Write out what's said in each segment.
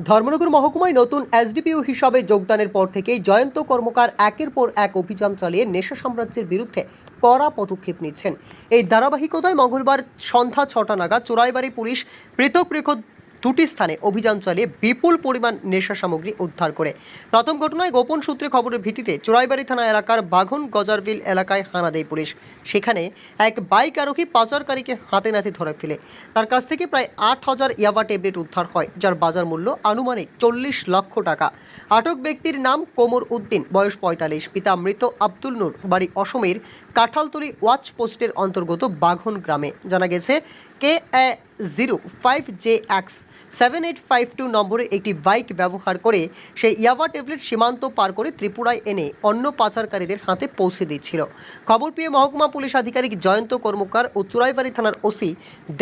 ধর্মনগর মহকুমায় নতুন এসডিপিও হিসাবে যোগদানের পর থেকেই জয়ন্ত কর্মকার একের পর এক অভিযান চালিয়ে নেশা সাম্রাজ্যের বিরুদ্ধে কড়া পদক্ষেপ নিচ্ছেন। এই ধারাবাহিকতায় মঙ্গলবার সন্ধ্যা 6টা নাগাদ চোরাইবাড়ি পুলিশ পৃথক পৃথক দুটি স্থানে অভিযান চালিয়ে বিপুল পরিমাণ নেশা সামগ্রী উদ্ধার করে। প্রথম ঘটনায় গোপন সূত্রে খবরের ভিত্তিতে চোরাইবাড়ি থানা এলাকার বাঘন গজারবিল এলাকায় হানা দেয় পুলিশ। সেখানে এক বাইক আরোহী পাচারকারীকে হাতে নাতে ধরে ফেলে তার কাছ থেকে প্রায় 8,000 ইয়াবা ট্যাবলেট উদ্ধার হয়, যার বাজার মূল্য আনুমানিক 40 লক্ষ টাকা। আটক ব্যক্তির নাম কোমর উদ্দিন, বয়স 45, পিতা মৃত আব্দুল নূর, বাড়ি অসমের কাঁঠালতলি ওয়াচ পোস্টের অন্তর্গত বাঘন গ্রামে। জানা গেছে KA05JX 7852 নম্বরের একটি বাইক ব্যবহার করে সেই ইয়াবা ট্যাবলেট সীমান্ত পার করে ত্রিপুরায় এনে অন্য পাচারকারীদের হাতে পৌঁছে দিচ্ছিল। খবর পেয়ে মহকুমা পুলিশ আধিকারিক জয়ন্ত কর্মকার ও চোরাইবাড়ি থানার ওসি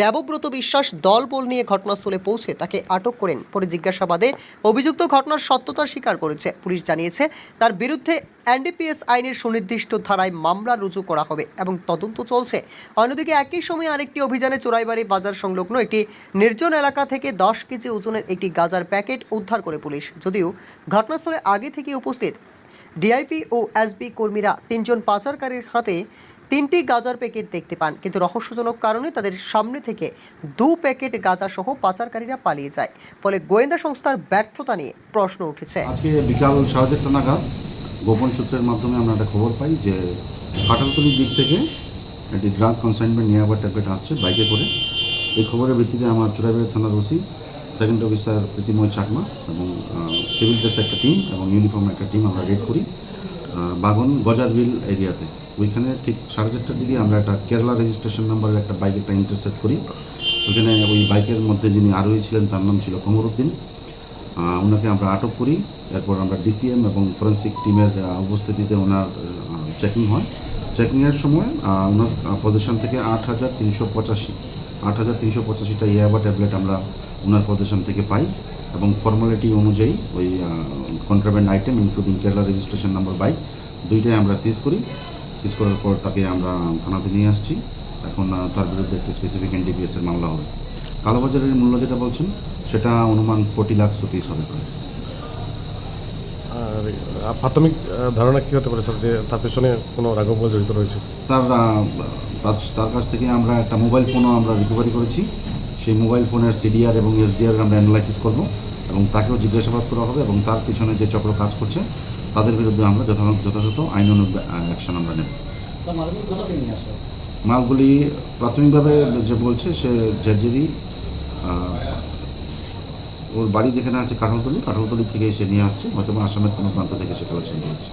দেবব্রত বিশ্বাস দলবল নিয়ে ঘটনাস্থলে পৌঁছে তাকে আটক করেন। পরে জিজ্ঞাসাবাদে অভিযুক্ত ঘটনার সত্যতা স্বীকার করেছে। পুলিশ জানিয়েছে তার বিরুদ্ধে এনডিপিএস আইনের সুনির্দিষ্ট ধারায় মামলা রুজু করা হবে এবং তদন্ত চলছে। অন্যদিকে একই সময়ে আরেকটি অভিযানে চোরাইবাড়ি বাজার সংলগ্ন একটি নির্জন এলাকা থেকে 10 কেজি ওজনের একটি গাঁজার প্যাকেট উদ্ধার করে পুলিশ। যদিও ঘটনাস্থলে আগে থেকে উপস্থিত ডিআইপি ও এসবি কর্মীরা 3 জন পাচারকারীর হাতে 3টি গাঁজার প্যাকেট দেখতে পান, কিন্তু রহস্যজনক কারণে তাদের সামনে থেকে 2 প্যাকেট গাঁজা সহ পাচারকারীরা পালিয়ে যায়। ফলে গোয়েন্দা সংস্থার ব্যর্থতা নিয়ে প্রশ্ন উঠেছে। আজকে বিকাল 4:30 নাগাদ গোপন সূত্রের মাধ্যমে আমরা একটা খবর পাই যে কাঁঠালতলির দিক থেকে একটি ড্রাগ কনসাইনমেন্ট নিয়ে আবার ট্যাবলেট আসছে বাইকে করে। এই খবরের ভিত্তিতে আমার চোরাইবাড়ি থানার ওসি সেকেন্ড অফিসার প্রীতিময় চাকমা এবং সিভিল ড্রেসের একটা টিম এবং ইউনিফর্মের একটা টিম আমরা রেড করি বাগন গজারবিল এরিয়াতে। ওইখানে ঠিক 4:30টার দিকে আমরা একটা কেরালা রেজিস্ট্রেশন নাম্বারের একটা বাইক একটা ইন্টারসেপ্ট করি। ওইখানে ওই বাইকের মধ্যে যিনি আরোহী ছিলেন তার নাম ছিল কোমর উদ্দিন। ওনাকে আমরা আটক করি। এরপর আমরা ডিসিএম এবং ফরেন্সিক টিমের উপস্থিতিতে ওনার চেকিং হয়। চেকিংয়ের সময় ওনার পজিশন থেকে 8,385টা ইয়াবা ট্যাবলেট আমরা ওনার পজিশন থেকে পাই এবং ফর্মালিটি অনুযায়ী ওই contraband item including Kerala registration number bike দুইটাই আমরা সিজ করি। সিজ করার পর তাকে আমরা থানাতে নিয়ে আসছি। এখন তার বিরুদ্ধে একটি স্পেসিফিক এনডিপিএসের মামলা হবে। কালোবাজারের মূল্য যেটা বলছেন সেটা অনুমান 40 লাখ রুপিস হবে। আর প্রাথমিক ধারণা কী হতে পারে স্যার, যে তার পেছনে কোনো রাঘব জড়িত রয়েছে? তার কাছ থেকে আমরা একটা মোবাইল ফোনও আমরা রিকভারি করেছি। সেই মোবাইল ফোনের সিডিআর এবং এসডিআর আমরা অ্যানালাইসিস করব এবং তাকেও জিজ্ঞাসাবাদ করা হবে এবং তার পিছনে যে চক্র কাজ করছে তাদের বিরুদ্ধে আমরা যথাযথ আইনানুগ অ্যাকশন আমরা নেব। মালগুলি প্রাথমিকভাবে যে বলছে সে ঝারঝারি ওর বাড়ি যেখানে আছে কাঁঠালতলি থেকে সে নিয়ে আসছে, হয়তো আসামের কোনো প্রান্ত থেকে সে কালেকশন করেছে।